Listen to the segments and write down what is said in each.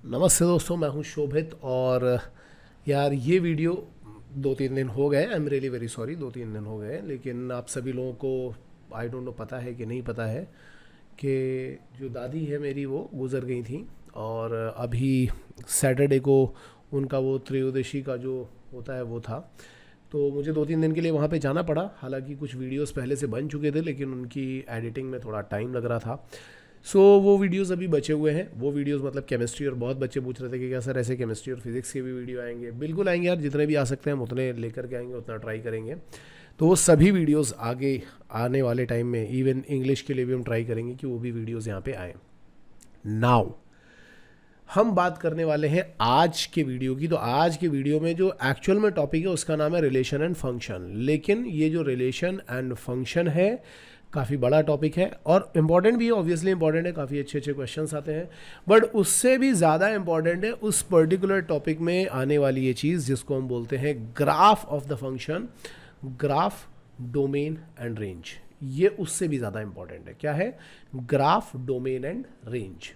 नमस्ते दोस्तों, मैं हूं शोभित। और यार ये वीडियो 2-3 दिन हो गए। I am really very sorry, 2-3 दिन हो गए। लेकिन आप सभी लोगों को आई डोंट नो पता है कि नहीं पता है कि जो दादी है मेरी वो गुज़र गई थी। और अभी सैटरडे को उनका वो त्रयोदशी का जो होता है वो था। तो मुझे 2-3 दिन के लिए वहाँ पे जाना पड़ा। हालांकि कुछ वीडियोस पहले से बन चुके थे, लेकिन उनकी एडिटिंग में थोड़ा टाइम लग रहा था। सो वो वीडियोस अभी बचे हुए हैं। वो वीडियोस मतलब केमिस्ट्री, और बहुत बच्चे पूछ रहे थे कि क्या सर ऐसे केमिस्ट्री और फिजिक्स के भी वीडियो आएंगे। बिल्कुल आएंगे यार, जितने भी आ सकते हैं हम उतने लेकर के आएंगे, उतना ट्राई करेंगे। तो वो सभी वीडियोस आगे आने वाले टाइम में, इवन इंग्लिश के लिए भी हम ट्राई करेंगे कि वो भी वीडियोस यहाँ पे आएँ। नाउ हम बात करने वाले हैं आज के वीडियो की। तो आज के वीडियो में जो एक्चुअल में टॉपिक है उसका नाम है रिलेशन एंड फंक्शन। लेकिन ये जो रिलेशन एंड फंक्शन है काफ़ी बड़ा टॉपिक है और इम्पॉर्टेंट भी है। ऑब्वियसली इंपॉर्टेंट है, काफ़ी अच्छे अच्छे क्वेश्चंस आते हैं। बट उससे भी ज़्यादा इंपॉर्टेंट है उस पर्टिकुलर टॉपिक में आने वाली ये चीज़ जिसको हम बोलते हैं graph of the function, graph, domain and range. ये उससे भी ज़्यादा इंपॉर्टेंट है। क्या है? Graph, domain and range.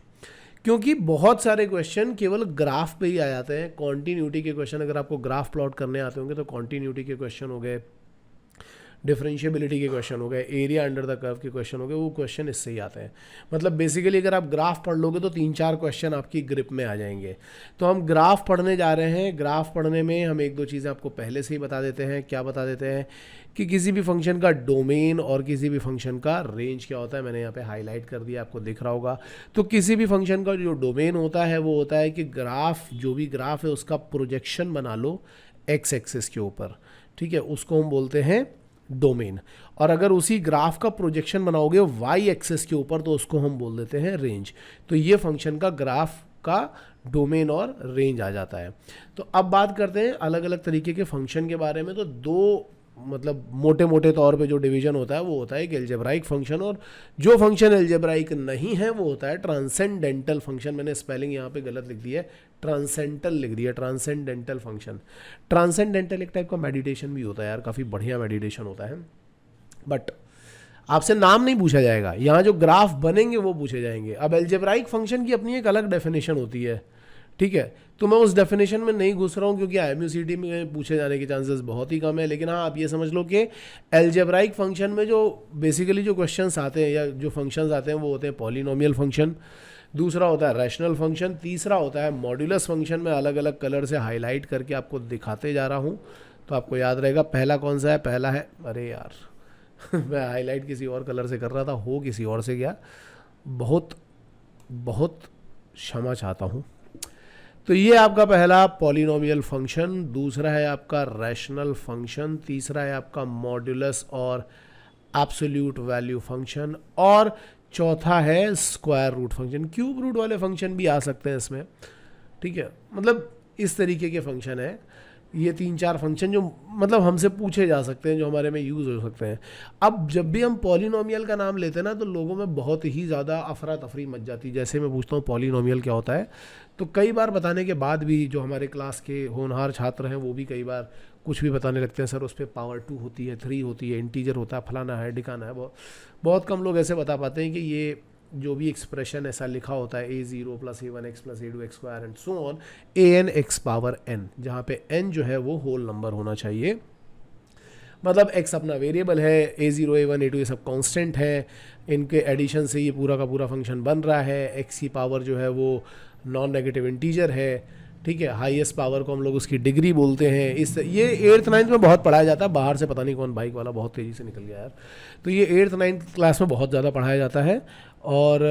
क्योंकि बहुत सारे क्वेश्चन केवल ग्राफ पे ही आ जाते हैं। कॉन्टीन्यूटी के क्वेश्चन, अगर आपको ग्राफ प्लॉट करने आते होंगे तो कॉन्टीन्यूटी के क्वेश्चन हो गए, डिफरेंशिएबिलिटी के क्वेश्चन हो गए, एरिया अंडर द कर्व के क्वेश्चन हो गए। वो क्वेश्चन इससे ही आते हैं। मतलब बेसिकली अगर आप ग्राफ पढ़ लोगे तो 3-4 क्वेश्चन आपकी ग्रिप में आ जाएंगे। तो हम ग्राफ पढ़ने जा रहे हैं। ग्राफ पढ़ने में हम 1-2 चीज़ें आपको पहले से ही बता देते हैं। क्या बता देते हैं? कि किसी भी फंक्शन का डोमेन और किसी भी फंक्शन का रेंज क्या होता है। मैंने यहाँ पे हाईलाइट कर दिया, आपको दिख रहा होगा। तो किसी भी फंक्शन का जो डोमेन होता है वो होता है कि ग्राफ, जो भी ग्राफ है उसका प्रोजेक्शन बना लो एक्स एक्सिस के ऊपर। ठीक है, उसको हम बोलते हैं डोमेन। और अगर उसी ग्राफ का प्रोजेक्शन बनाओगे वाई एक्सिस के ऊपर तो उसको हम बोल देते हैं रेंज। तो ये फंक्शन का ग्राफ का डोमेन और रेंज आ जाता है। तो अब बात करते हैं अलग अलग तरीके के फंक्शन के बारे में। तो दो मतलब मोटे मोटे तौर पे जो डिवीजन होता है वो होता है एक एल्जेब्राइक फंक्शन, और जो फंक्शन एल्जेब्राइक नहीं है वो होता है ट्रांसेंडेंटल फंक्शन। मैंने स्पेलिंग यहाँ पे गलत लिख दी है, ट्रांसेंटल लिख दिया, ट्रांसेंडेंटल फंक्शन। ट्रांसेंडेंटल एक टाइप का मेडिटेशन भी होता है यार, काफ़ी बढ़िया मेडिटेशन होता है। बट आपसे नाम नहीं पूछा जाएगा, यहाँ जो ग्राफ बनेंगे वो पूछे जाएंगे। अब एल्जेब्राइक फंक्शन की अपनी एक अलग डेफिनेशन होती है। ठीक है, तो मैं उस डेफिनेशन में नहीं घुस रहा हूँ क्योंकि IMUCT में पूछे जाने के चांसेस बहुत ही कम है। लेकिन हाँ, आप ये समझ लो कि एल्जेब्राइक फंक्शन में जो बेसिकली जो क्वेश्चंस आते हैं या जो फंक्शंस आते हैं वो होते हैं पॉलिनोमियल फंक्शन, दूसरा होता है रैशनल फंक्शन, तीसरा होता है मॉड्यूलस फंक्शन। मैं अलग अलग कलर से हाईलाइट करके आपको दिखाते जा रहा हूँ तो आपको याद रहेगा। पहला कौन सा है? पहला है, अरे यार मैं हाईलाइट किसी और कलर से कर रहा था, हो किसी और से गया, बहुत बहुत क्षमा चाहता हूँ। तो ये आपका पहला पॉलिनोमियल फंक्शन, दूसरा है आपका रैशनल फंक्शन, तीसरा है आपका मॉड्यूलस और एब्सोल्यूट वैल्यू फंक्शन, और चौथा है square root function. Cube root वाले फंक्शन भी आ सकते हैं इसमें। ठीक है, मतलब इस तरीके के फंक्शन है ये 3-4 फंक्शन जो मतलब हमसे पूछे जा सकते हैं, जो हमारे में यूज़ हो सकते हैं। अब जब भी हम पॉलिनोमियल का नाम लेते हैं ना तो लोगों में बहुत ही ज़्यादा अफरा तफरी मच जाती है। जैसे मैं पूछता हूँ पॉलिनोमियल क्या होता है, तो कई बार बताने के बाद भी जो हमारे क्लास के होनहार छात्र हैं वो भी कई बार कुछ भी बताने लगते हैं। सर उस पर पावर 2 होती है, 3 होती है, इंटीजर होता है, फलाना है, ढिकाना है। बहुत कम लोग ऐसे बता पाते हैं कि ये जो भी एक्सप्रेशन ऐसा लिखा होता है a0 + a1x + a2x² and so on, an(x⁻n), जहाँ पे n जो है वो होल नंबर होना चाहिए। मतलब x अपना वेरिएबल है, a0 a1 a2 ये सब कांस्टेंट है, इनके एडिशन से ये पूरा का पूरा फंक्शन बन रहा है। x की पावर जो है वो नॉन नेगेटिव इंटीजर है। ठीक है, हाईएस्ट पावर को हम लोग उसकी डिग्री बोलते हैं। इस ये 8th 9th में बहुत पढ़ाया जाता है। बाहर से पता नहीं कौन बाइक वाला बहुत तेज़ी से निकल गया यार। तो ये 8th 9th क्लास में बहुत ज़्यादा पढ़ाया जाता है। और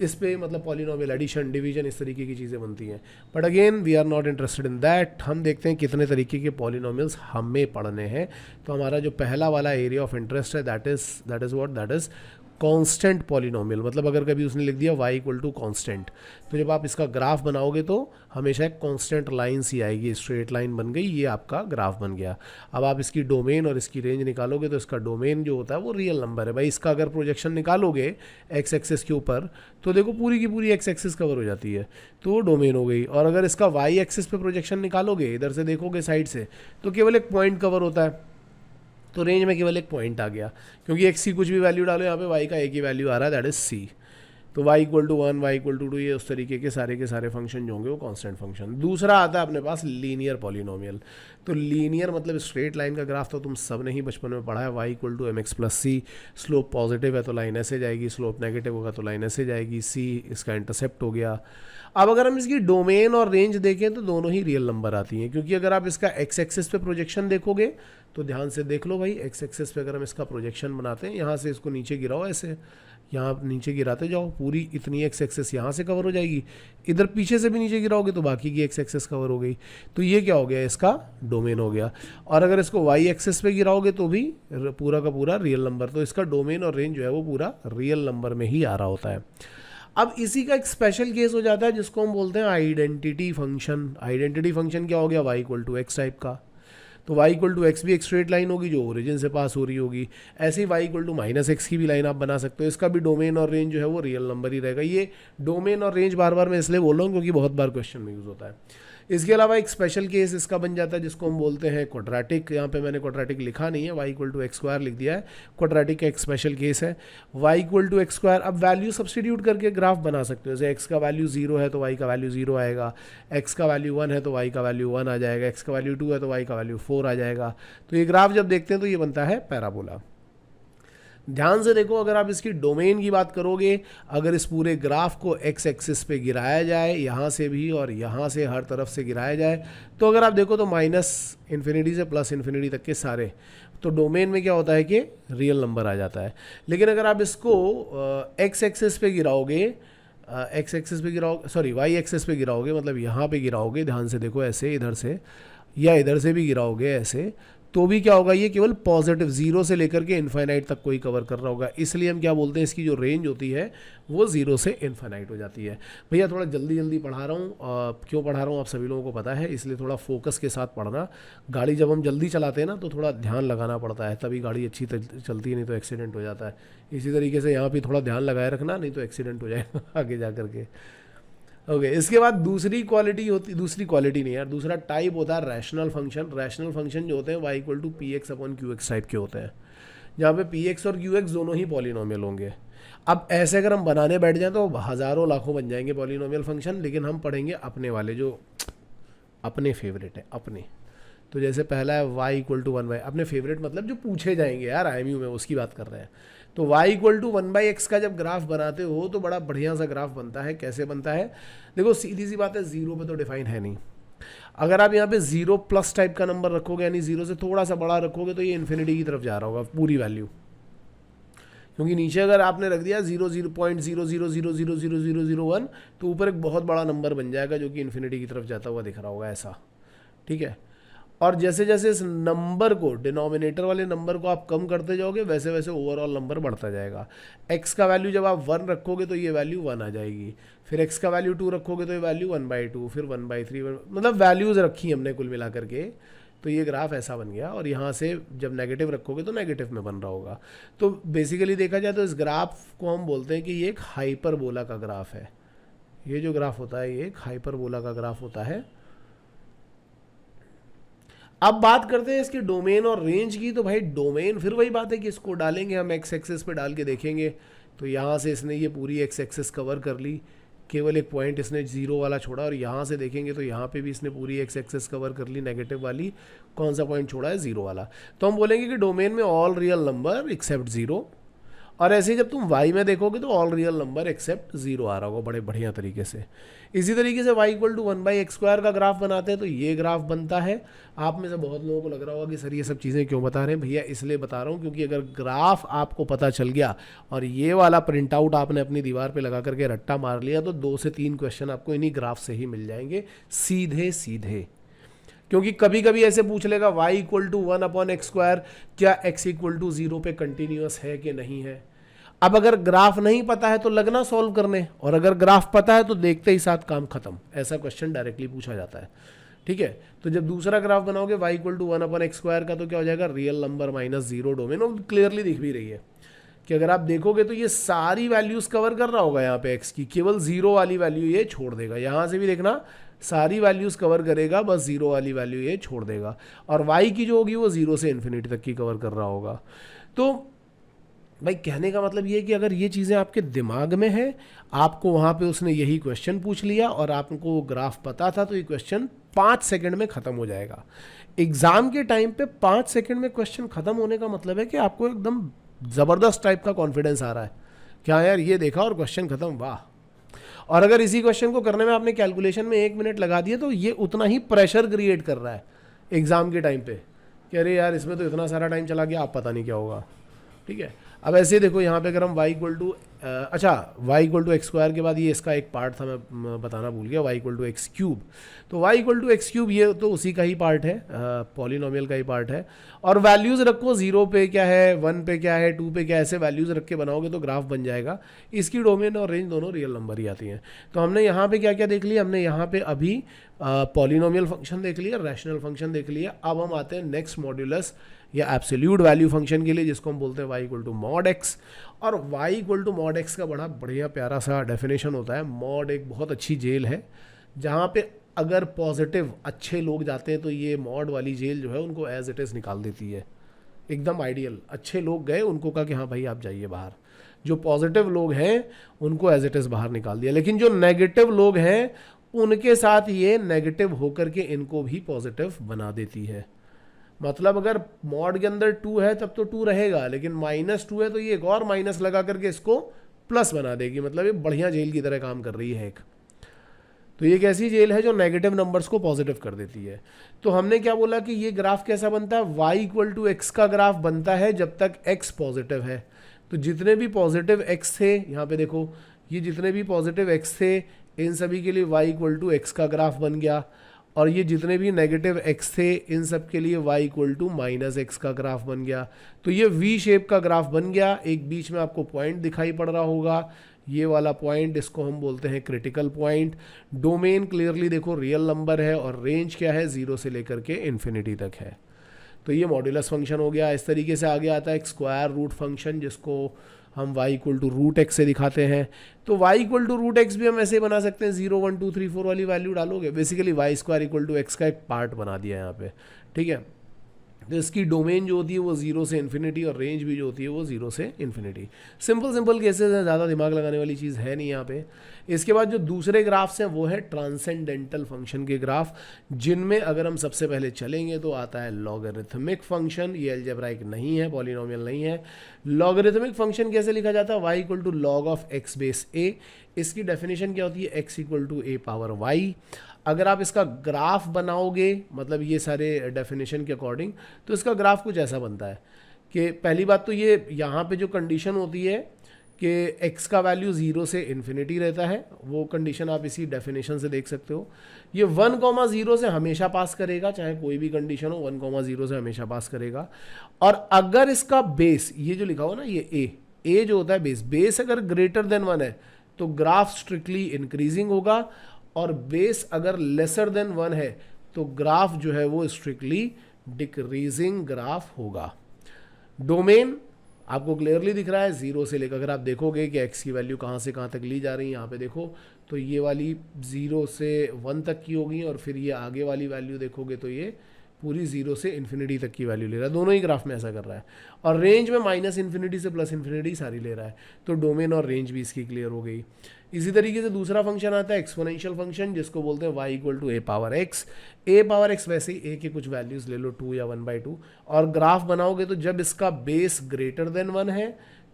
इस पे मतलब पॉलिनोमियल एडिशन, डिवीजन, इस तरीके की चीज़ें बनती हैं। But again we are not interested in that. हम देखते हैं कितने तरीके के पॉलिनोमियल्स हमें पढ़ने हैं। तो हमारा जो पहला वाला एरिया ऑफ इंटरेस्ट है that is what, that is constant polynomial. मतलब अगर कभी उसने लिख दिया y = कांस्टेंट, तो जब आप इसका ग्राफ बनाओगे तो हमेशा एक कांस्टेंट लाइन सी आएगी, स्ट्रेट लाइन बन गई, ये आपका ग्राफ बन गया। अब आप इसकी डोमेन और इसकी रेंज निकालोगे तो इसका डोमेन जो होता है वो रियल नंबर है भाई। इसका अगर प्रोजेक्शन निकालोगे एक्स एक्सिस के ऊपर तो देखो पूरी की पूरी एक्स एक्सिस कवर हो जाती है, तो वो डोमेन हो गई। और अगर इसका वाई एक्सिस पे प्रोजेक्शन निकालोगे, इधर से देखोगे साइड से, तो केवल एक पॉइंट कवर होता है। तो रेंज में केवल एक पॉइंट आ गया, क्योंकि एक्स की कुछ भी वैल्यू डालो यहाँ पे, वाई का एक ही वैल्यू आ रहा है, दैट इज सी। तो y equal to 1, y equal to 2, ये उस तरीके के सारे फंक्शन जो होंगे वो कांस्टेंट फंक्शन। दूसरा आता है अपने पास लीनियर पॉलिनोमियल। तो लीनियर मतलब स्ट्रेट लाइन का ग्राफ तो तुम सब ने ही बचपन में पढ़ा है, y equal to mx plus C, slope positive है तो लाइन ऐसे जाएगी, स्लोप नेगेटिव होगा तो लाइन ऐसे जाएगी, c इसका इंटरसेप्ट हो गया। अब अगर हम इसकी डोमेन और रेंज देखें तो दोनों ही रियल नंबर आती हैं, क्योंकि अगर आप इसका एक्स एक्सिस पे प्रोजेक्शन देखोगे तो ध्यान से देख लो भाई, एक्स एक्सिस पे अगर हम इसका प्रोजेक्शन बनाते हैं, यहाँ से इसको नीचे गिराओ ऐसे, यहाँ नीचे गिराते जाओ, पूरी इतनी एक्स एक्सिस यहाँ से कवर हो जाएगी, इधर पीछे से भी नीचे गिराओगे तो बाकी की एक्स एक्सिस कवर हो गई। तो ये क्या हो गया, इसका डोमेन हो गया। और अगर इसको वाई एक्सिस पे गिराओगे तो भी पूरा का पूरा रियल नंबर, तो इसका डोमेन और रेंज जो है वो पूरा रियल नंबर में ही आ रहा होता है। अब इसी का एक स्पेशल केस हो जाता है जिसको हम बोलते हैं आइडेंटिटी फंक्शन। आइडेंटिटी फंक्शन क्या हो गया, Y equal to X type का। तो y इक्वल टू एक्स भी एक स्ट्रेट लाइन होगी जो ओरिजिन से पास हो रही होगी, ऐसे ही y equal to minus X की भी लाइन आप बना सकते हो। इसका भी डोमेन और रेंज जो है वो रियल नंबर ही रहेगा। ये डोमेन और रेंज बार बार मैं इसलिए बोल रहा हूँ क्योंकि बहुत बार क्वेश्चन में यूज़ होता है। इसके अलावा एक स्पेशल केस इसका बन जाता है जिसको हम बोलते हैं क्वाड्रेटिक। यहाँ पे मैंने क्वाड्रेटिक लिखा नहीं है, y equal to X square लिख दिया है। क्वाड्रेटिक का एक स्पेशल केस है, y equal to X square. अब वैल्यू सब्सटीट्यूट करके ग्राफ बना सकते हो, जैसे x का वैल्यू 0 है तो y का वैल्यू 0 आएगा, x का वैल्यू 1 है तो y का वैल्यू 1 आ जाएगा, x का वैल्यू 2 है तो y का वैल्यू 4 आ जाएगा। तो ये ग्राफ जब देखते हैं तो ये बनता है पैराबोला। ध्यान से देखो, अगर आप इसकी डोमेन की बात करोगे, अगर इस पूरे ग्राफ को एक्स एक्सिस पे गिराया जाए, यहाँ से भी और यहाँ से हर तरफ से गिराया जाए, तो अगर आप देखो तो माइनस इन्फिनिटी से प्लस इन्फिनिटी तक के सारे, तो डोमेन में क्या होता है कि रियल नंबर आ जाता है। लेकिन अगर आप इसको एक्स एक्सिस पे गिराओगे, एक्स एक्सिस पे गिराओगे, सॉरी वाई एक्सिस पे गिराओगे, मतलब यहाँ पे गिराओगे, ध्यान से देखो ऐसे इधर से या इधर से भी गिराओगे ऐसे, तो भी क्या होगा, ये केवल पॉजिटिव 0 से लेकर के इन्फाइनाइट तक कोई कवर कर रहा होगा। इसलिए हम क्या बोलते हैं, इसकी जो रेंज होती है वो 0 से इन्फाइनाइट हो जाती है। भैया थोड़ा जल्दी जल्दी पढ़ा रहा हूँ, क्यों पढ़ा रहा हूँ आप सभी लोगों को पता है, इसलिए थोड़ा फोकस के साथ पढ़ना। गाड़ी जब हम जल्दी चलाते हैं ना तो थोड़ा ध्यान लगाना पड़ता है, तभी गाड़ी अच्छी चलती है, नहीं तो एक्सीडेंट हो जाता है। इसी तरीके से यहाँ भी थोड़ा ध्यान लगाए रखना, नहीं तो एक्सीडेंट हो जाएगा आगे जा करके। ओके इसके बाद दूसरी क्वालिटी नहीं यार, दूसरा टाइप होता है रैशनल फंक्शन। रैशनल फंक्शन जो होते हैं y equal to P X upon Q X type के होते हैं, जहाँ पे पी एक्स और क्यू एक्स दोनों ही पॉलिनोमियल होंगे। अब ऐसे अगर हम बनाने बैठ जाएं तो हज़ारों लाखों बन जाएंगे पॉलिनोमियल फंक्शन, लेकिन हम पढ़ेंगे अपने वाले जो अपने फेवरेट है अपने। तो जैसे पहला है y इक्वल टू 1/, अपने फेवरेट मतलब जो पूछे जाएंगे यार IMU में, उसकी बात कर रहे हैं। तो y इक्वल टू 1/x का जब ग्राफ बनाते हो तो बड़ा बढ़िया सा ग्राफ बनता है। कैसे बनता है, देखो सीधी सी बात है, 0 पे तो डिफाइन है नहीं। अगर आप यहाँ पे 0 प्लस टाइप का नंबर रखोगे, यानी 0 से थोड़ा सा बड़ा रखोगे, तो ये इन्फिनिटी की तरफ जा रहा होगा पूरी वैल्यू, क्योंकि नीचे अगर आपने रख दिया 0.000000001 तो ऊपर एक बहुत बड़ा नंबर बन जाएगा जो कि इन्फिनिटी की तरफ जाता हुआ दिख रहा होगा ऐसा, ठीक है। और जैसे जैसे इस नंबर को, डिनोमिनेटर वाले नंबर को आप कम करते जाओगे, वैसे वैसे ओवरऑल नंबर बढ़ता जाएगा। x का वैल्यू जब आप 1 रखोगे तो ये वैल्यू 1 आ जाएगी, फिर x का वैल्यू 2 रखोगे तो ये वैल्यू 1/2, फिर 1/3, मतलब वैल्यूज़ रखी हमने कुल मिला करके, तो ये ग्राफ ऐसा बन गया। और यहाँ से जब नेगेटिव रखोगे तो नेगेटिव में बन रहा होगा। तो बेसिकली देखा जाए तो इस ग्राफ को हम बोलते हैं कि ये एक हाइपरबोला का ग्राफ है। ये जो ग्राफ होता है ये एक हाइपरबोला का ग्राफ होता है। अब बात करते हैं इसके डोमेन और रेंज की। तो भाई डोमेन फिर वही बात है कि इसको डालेंगे हम एक्स एक्सिस पे डाल के देखेंगे, तो यहाँ से इसने ये पूरी एक्स एक्सिस कवर कर ली, केवल एक पॉइंट इसने 0 वाला छोड़ा। और यहाँ से देखेंगे तो यहाँ पे भी इसने पूरी एक्स एक्सिस कवर कर ली, नेगेटिव वाली। कौन सा पॉइंट छोड़ा है, 0 वाला। तो हम बोलेंगे कि डोमेन में ऑल रियल नंबर एक्सेप्ट 0। और ऐसे ही जब तुम y में देखोगे तो ऑल रियल नंबर एक्सेप्ट 0 आ रहा होगा बड़े बढ़िया तरीके से। इसी तरीके से y इक्वल टू 1/x² का ग्राफ बनाते हैं तो ये ग्राफ बनता है। आप में से बहुत लोगों को लग रहा होगा कि सर ये सब चीज़ें क्यों बता रहे हैं भैया, इसलिए बता रहा हूँ क्योंकि अगर ग्राफ आपको पता चल गया और ये वाला प्रिंट आउट आपने अपनी दीवार पर लगा करके रट्टा मार लिया तो 2 से 3 क्वेश्चन आपको इन्हीं ग्राफ से ही मिल जाएंगे सीधे सीधे। क्योंकि कभी कभी ऐसे पूछ लेगा y इक्वल टू 1/x², क्या x इक्वल टू 0 पे कंटिन्यूअस है कि नहीं है। अब अगर ग्राफ नहीं पता है तो लगना सॉल्व करने, और अगर ग्राफ पता है तो देखते ही साथ काम खत्म। ऐसा क्वेश्चन डायरेक्टली पूछा जाता है, ठीक है। तो जब दूसरा ग्राफ बनाओगे y इक्वल टू 1/x² का, तो क्या हो जाएगा, रियल नंबर -0 डोमेन। और क्लियरली दिख भी रही है कि अगर आप देखोगे तो ये सारी वैल्यूज कवर कर रहा होगा यहाँ पे x की, केवल 0 वाली वैल्यू ये छोड़ देगा। यहाँ से भी देखना सारी वैल्यूज कवर करेगा, बस 0 वाली वैल्यू ये छोड़ देगा। और y की जो होगी वो 0 से इन्फिनिटी तक की कवर कर रहा होगा। तो भाई कहने का मतलब ये है कि अगर ये चीज़ें आपके दिमाग में है, आपको वहाँ पे उसने यही क्वेश्चन पूछ लिया और आपको ग्राफ पता था, तो ये क्वेश्चन 5 सेकंड में ख़त्म हो जाएगा। एग्ज़ाम के टाइम पे 5 सेकंड में क्वेश्चन ख़त्म होने का मतलब है कि आपको एकदम ज़बरदस्त टाइप का कॉन्फिडेंस आ रहा है कि हाँ यार ये देखा और क्वेश्चन ख़त्म, वाह। और अगर इसी क्वेश्चन को करने में आपने कैलकुलेशन में 1 मिनट लगा दिया, तो ये उतना ही प्रेशर क्रिएट कर रहा है एग्ज़ाम के टाइम पे कि अरे यार इसमें तो इतना सारा टाइम चला गया, आप पता नहीं क्या होगा। ठीक है, अब ऐसे देखो यहाँ पे अगर हम y equal to y equal to X square के बाद ये इसका एक पार्ट था, मैं बताना भूल गया, y equal to X cube. तो y equal to X cube ये तो उसी का ही पार्ट है, पॉलिनोमियल का ही पार्ट है। और वैल्यूज़ रखो, 0 पे क्या है, 1 पे क्या है, 2 पे क्या है, ऐसे वैल्यूज़ रख के बनाओगे तो ग्राफ बन जाएगा। इसकी डोमेन और रेंज दोनों रियल नंबर ही आती हैं। तो हमने यहाँ पे क्या क्या देख लिया, हमने यहाँ पे अभी पॉलिनोमियल फंक्शन देख लिया, रैशनल फंक्शन देख लिया। अब हम आते हैं नेक्स्ट मॉड्यूलस या एब्सोल्यूट वैल्यू फंक्शन के लिए, जिसको हम बोलते हैं y equal to mod X. और y equal to mod X का बड़ा बढ़िया प्यारा सा डेफिनेशन होता है। मॉड एक बहुत अच्छी जेल है, जहाँ पे अगर पॉजिटिव अच्छे लोग जाते हैं तो ये मॉड वाली जेल जो है उनको एज इट इज़ निकाल देती है, एकदम आइडियल। अच्छे लोग गए, उनको कहा कि हाँ भाई आप जाइए बाहर। जो पॉजिटिव लोग हैं उनको एज इट इज़ बाहर निकाल दिया। लेकिन जो नेगेटिव लोग हैं उनके साथ ये नेगेटिव होकर के इनको भी पॉजिटिव बना देती है। मतलब अगर मॉड के अंदर 2 है तब तो 2 रहेगा, लेकिन -2 है तो ये एक और माइनस लगा करके इसको प्लस बना देगी। मतलब ये बढ़िया जेल की तरह काम कर रही है एक। तो ये एक ऐसी जेल है जो नेगेटिव नंबर्स को पॉजिटिव कर देती है। तो हमने क्या बोला कि ये ग्राफ कैसा बनता है, y इक्वल टू एक्स का ग्राफ बनता है जब तक x पॉजिटिव है। तो जितने भी पॉजिटिव x थे, यहाँ पे देखो, ये जितने भी पॉजिटिव x थे इन सभी के लिए y इक्वल टू एक्स का ग्राफ बन गया। और ये जितने भी नेगेटिव x थे इन सब के लिए y equal to minus X का ग्राफ बन गया। तो ये v शेप का ग्राफ बन गया। एक बीच में आपको पॉइंट दिखाई पड़ रहा होगा, ये वाला पॉइंट, इसको हम बोलते हैं क्रिटिकल पॉइंट। डोमेन क्लियरली देखो रियल नंबर है, और रेंज क्या है, 0 से लेकर के इन्फिनिटी तक है। तो ये मॉड्यूलस फंक्शन हो गया। इस तरीके से आगे आता है एक स्क्वायर रूट फंक्शन, जिसको हम y equal to root X से दिखाते हैं। तो y equal to root X भी हम ऐसे बना सकते हैं, 0 1 2 3 4 वाली वैल्यू डालोगे, basically Y square equal to X का एक पार्ट बना दिया यहाँ पे। ठीक है, तो इसकी डोमेन जो होती है वो 0 से इन्फिनिटी, और रेंज भी जो होती है वो 0 से इन्फिनिटी। सिंपल केसेस हैं, ज़्यादा दिमाग लगाने वाली चीज़ है नहीं यहाँ पे। इसके बाद जो दूसरे ग्राफ्स हैं वो है ट्रांसेंडेंटल फंक्शन के ग्राफ, जिनमें अगर हम सबसे पहले चलेंगे तो आता है लॉगरिथमिक फंक्शन। ये अलजेब्राइक नहीं है, पॉलिनोमियल नहीं है। लॉगरिथमिक फंक्शन कैसे लिखा जाता है, y equal to log of X base A. इसकी डेफिनेशन क्या होती है, x equal to A power Y. अगर आप इसका ग्राफ बनाओगे, मतलब ये सारे डेफिनेशन के अकॉर्डिंग, तो इसका ग्राफ कुछ ऐसा बनता है कि पहली बात तो ये यहाँ पे जो कंडीशन होती है कि x का वैल्यू 0 से इन्फिनिटी रहता है, वो कंडीशन आप इसी डेफिनेशन से देख सकते हो। ये 1,0 से हमेशा पास करेगा, चाहे कोई भी कंडीशन हो, 1,0 से हमेशा पास करेगा। और अगर इसका बेस, ये जो लिखा हो ना, ये a जो होता है बेस अगर ग्रेटर देन 1 है तो ग्राफ स्ट्रिक्टली इंक्रीजिंग होगा, और बेस अगर लेसर देन 1 है तो ग्राफ जो है वो स्ट्रिक्टली डिक्रीजिंग ग्राफ होगा। डोमेन आपको क्लियरली दिख रहा है 0 से लेकर, अगर आप देखोगे कि x की वैल्यू कहाँ से कहाँ तक ली जा रही है, यहाँ पे देखो तो ये वाली 0 से 1 तक की होगी, और फिर ये आगे वाली वैल्यू देखोगे तो ये पूरी 0 से इन्फिनिटी तक की वैल्यू ले रहा है। दोनों ही ग्राफ में ऐसा कर रहा है, और रेंज में माइनस इन्फिनिटी से प्लस इन्फिनिटी सारी ले रहा है। तो डोमेन और रेंज भी इसकी क्लियर हो गई। इसी तरीके से दूसरा फंक्शन आता है एक्सपोनेंशियल फंक्शन, जिसको बोलते हैं y equal to A power X. A power X वैसे ही a के कुछ वैल्यूज़ ले लो, 2 या 1/2, और ग्राफ बनाओगे तो जब इसका बेस ग्रेटर देन 1 है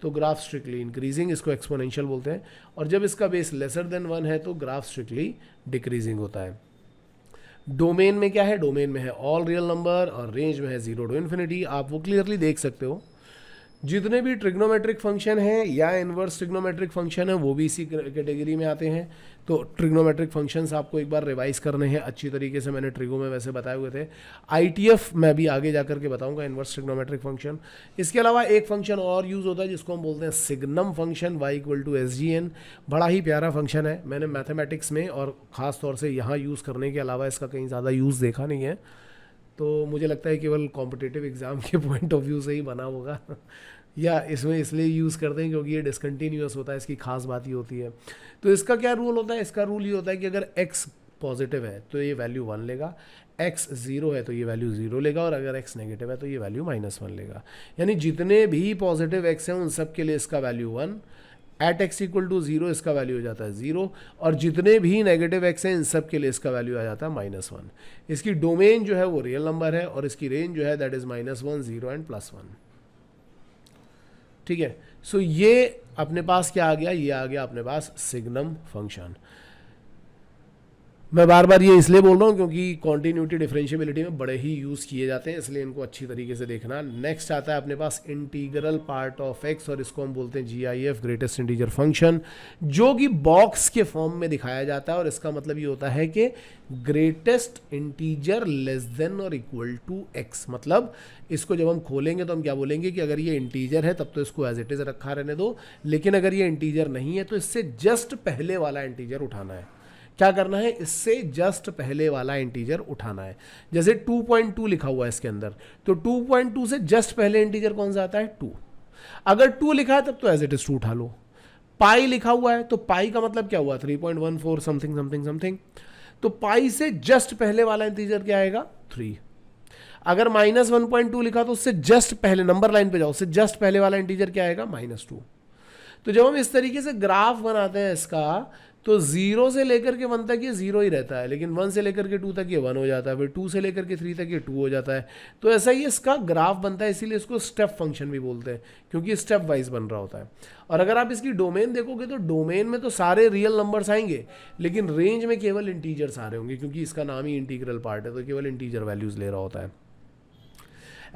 तो ग्राफ स्ट्रिक्टली इंक्रीजिंग, इसको एक्सपोनेंशियल बोलते हैं, और जब इसका बेस लेसर देन 1 है तो ग्राफ स्ट्रिक्टली डिक्रीजिंग होता है। डोमेन में क्या है, डोमेन में है ऑल रियल नंबर, और रेंज में है 0 टू इन्फिनिटी। आप वो क्लियरली देख सकते हो। जितने भी ट्रिग्नोमेट्रिक फंक्शन हैं या इन्वर्स ट्रिग्नोमेट्रिक फंक्शन है वो भी इसी कैटेगरी में आते हैं। तो ट्रिग्नोमेट्रिक फंक्शंस आपको एक बार रिवाइज करने हैं अच्छी तरीके से, मैंने ट्रिगो में वैसे बताए हुए थे। ITF मैं भी आगे जा करके बताऊंगा, इन्वर्स ट्रिग्नोमेट्रिक फंक्शन। इसके अलावा एक फंक्शन और यूज़ होता है जिसको हम बोलते हैं signum function, y equal to SGN। बड़ा ही प्यारा फंक्शन है, मैंने मैथमेटिक्स में और ख़ास तौर से यहाँ यूज़ करने के अलावा इसका कहीं ज़्यादा यूज़ देखा नहीं है, तो मुझे लगता है केवल कॉम्पिटिटिव एग्ज़ाम के पॉइंट ऑफ व्यू से ही बना होगा या इसमें इसलिए यूज़ करते हैं क्योंकि ये डिसकंटिन्यूअस होता है, इसकी खास बात ये होती है। तो इसका क्या रूल होता है, इसका रूल ये होता है कि अगर x पॉजिटिव है तो ये वैल्यू 1 लेगा, x 0 है तो ये वैल्यू 0 लेगा, और अगर x नेगेटिव है तो ये वैल्यू -1 लेगा। यानी जितने भी पॉजिटिव x हैं उन सब के लिए इसका value 1, at x equal to 0 इसका वैल्यू हो जाता है 0, और जितने भी नेगेटिव x हैं इन सब के लिए इसका वैल्यू आ जाता है -1। इसकी डोमेन जो है वो रियल नंबर है और इसकी रेंज जो है दैट इज -1, 0 एंड +1। ठीक है, सो ये अपने पास क्या आ गया, ये आ गया अपने पास सिग्नम फंक्शन। मैं बार बार ये इसलिए बोल रहा हूँ क्योंकि कॉन्टिन्यूटी डिफरेंशिएबिलिटी में बड़े ही यूज़ किए जाते हैं, इसलिए इनको अच्छी तरीके से देखना। नेक्स्ट आता है अपने पास इंटीग्रल पार्ट ऑफ एक्स, और इसको हम बोलते हैं GIF, ग्रेटेस्ट इंटीजर फंक्शन, जो कि बॉक्स के फॉर्म में दिखाया जाता है। और इसका मतलब ये होता है कि ग्रेटेस्ट इंटीजर लेस देन और इक्वल टू एक्स। मतलब इसको जब हम खोलेंगे तो हम क्या बोलेंगे कि अगर ये इंटीजर है तब तो इसको एज इट इज़ रखा रहने दो, लेकिन अगर ये इंटीजर नहीं है तो इससे जस्ट पहले वाला इंटीजर उठाना है। क्या करना है, इससे जस्ट पहले वाला इंटीजर उठाना है। जैसे 2.2 लिखा हुआ है इसके अंदर, तो 2.2 से जस्ट पहले इंटीजर कौन सा आता है, 2। अगर 2 लिखा है तब तो एज इट इज 2 उठा लो। पाई लिखा हुआ है तो पाई का मतलब क्या हुआ, 3.14 समथिंग समथिंग समथिंग, तो पाई से जस्ट पहले वाला इंटीजर क्या आएगा, 3। अगर -1.2 लिखा तो उससे जस्ट पहले, नंबर लाइन पे जाओ, उससे जस्ट पहले वाला इंटीजर क्या आएगा, -2। तो जब हम इस तरीके से ग्राफ बनाते हैं इसका, तो 0 से लेकर के 1 तक ये 0 ही रहता है, लेकिन 1 से लेकर के 2 तक ये 1 हो जाता है, फिर 2 से लेकर के 3 तक ये 2 हो जाता है। तो ऐसा ही इसका ग्राफ बनता है, इसीलिए इसको स्टेप फंक्शन भी बोलते हैं, क्योंकि स्टेप वाइज बन रहा होता है। और अगर आप इसकी डोमेन देखोगे तो डोमेन में तो सारे रियल नंबर्स आएंगे, लेकिन रेंज में केवल इंटीजर्स आ रहे होंगे, क्योंकि इसका नाम ही इंटीग्रल पार्ट है, तो केवल इंटीजर वैल्यूज ले रहा होता है।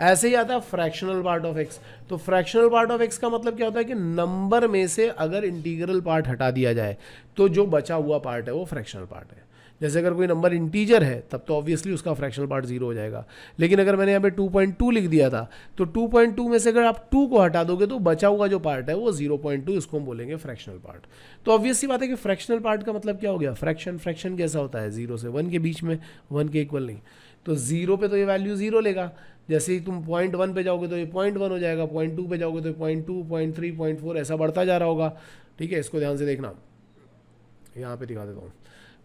ऐसे ही आता है फ्रैक्शनल पार्ट ऑफ एक्स। तो फ्रैक्शनल पार्ट ऑफ एक्स का मतलब क्या होता है कि नंबर में से अगर इंटीग्रल पार्ट हटा दिया जाए तो जो बचा हुआ पार्ट है वो फ्रैक्शनल पार्ट है। जैसे अगर कोई नंबर इंटीजर है तब तो ऑब्वियसली उसका फ्रैक्शनल पार्ट 0 हो जाएगा, लेकिन अगर मैंने यहाँ पे 2.2 लिख दिया था तो 2.2 में से अगर आप 2 को हटा दोगे तो बचा हुआ जो पार्ट है वो 0.2, इसको हम बोलेंगे फ्रैक्शनल पार्ट। तो ऑब्वियसली बात है कि फ्रैक्शनल पार्ट का मतलब क्या हो गया, फ्रैक्शन। फ्रैक्शन कैसा होता है, 0 से 1 के बीच में, 1 के इक्वल नहीं। तो 0 पे तो ये वैल्यू 0 लेगा, जैसे ही तुम 0.1 पे जाओगे तो ये 0.1 हो जाएगा, 0.2 पे जाओगे तो 0.2, 0.3, 0.4 ऐसा बढ़ता जा रहा होगा। ठीक है, इसको ध्यान से देखना, यहाँ पे दिखा देता हूँ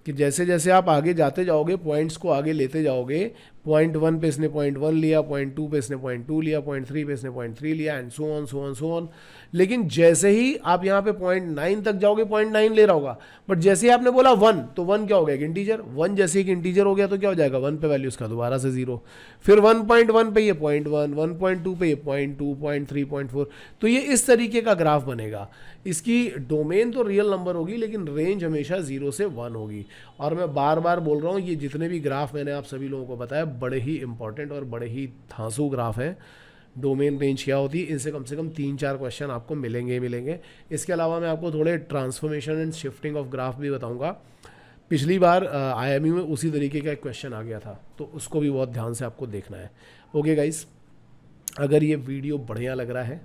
कि जैसे जैसे आप आगे जाते जाओगे, पॉइंट्स को आगे लेते जाओगे, 0.1 पे इसने 0.1 लिया, 0.2 पे इसने 0.2 लिया, 0.3 पे इसने 0.3 लिया, and so on so on so on. लेकिन जैसे ही आप यहाँ पे 0.9 तक जाओगे, 0.9 ले रहा होगा, बट जैसे ही आपने बोला 1 तो 1 क्या हो गया, एक इंटीजर। 1 जैसे एक इंटीजर हो गया तो क्या हो जाएगा, 1 पे वैल्यू इसका दोबारा से 0, फिर 1.1 पे ये 0.1, 1.2 पे ये 0.2, 0.3, 0.4। तो ये इस तरीके का ग्राफ बनेगा। इसकी डोमेन तो रियल नंबर होगी, लेकिन रेंज हमेशा 0 से 1 होगी। और मैं बार बार बोल रहा हूँ, ये जितने भी ग्राफ मैंने आप सभी लोगों को बताया बड़े ही इंपॉर्टेंट और बड़े ही धांसू ग्राफ हैं। डोमेन रेंज क्या होती है, इनसे कम से कम 3-4 क्वेश्चन आपको मिलेंगे। इसके अलावा मैं आपको थोड़े transformation and shifting of graph भी बताऊंगा। पिछली बार IMU में उसी तरीके का एक क्वेश्चन आ गया था, तो उसको भी बहुत ध्यान से आपको देखना है। ओके गाइस, अगर ये वीडियो बढ़िया लग रहा है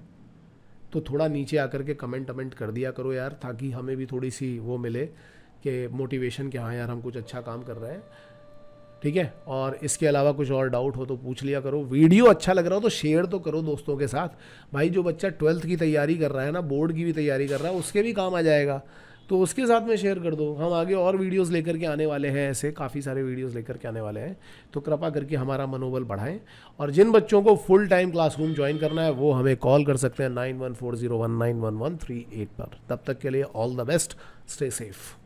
तो थोड़ा नीचे आकर के कमेंट कर दिया करो यार, ताकि हमें भी थोड़ी सी वो मिले कि मोटिवेशन कि हाँ यार हम कुछ अच्छा काम कर रहे हैं। ठीक है, और इसके अलावा कुछ और डाउट हो तो पूछ लिया करो। वीडियो अच्छा लग रहा हो तो शेयर तो करो दोस्तों के साथ। भाई जो बच्चा 12th की तैयारी कर रहा है ना, बोर्ड की भी तैयारी कर रहा है, उसके भी काम आ जाएगा, तो उसके साथ में शेयर कर दो। हम आगे और वीडियोस लेकर के आने वाले हैं, ऐसे काफ़ी सारे वीडियोस लेकर के आने वाले हैं, तो कृपा करके हमारा मनोबल बढ़ाएं। और जिन बच्चों को फुल टाइम क्लासरूम ज्वाइन करना है वो हमें कॉल कर सकते हैं 9140191138 पर। तब तक के लिए all the best, stay safe.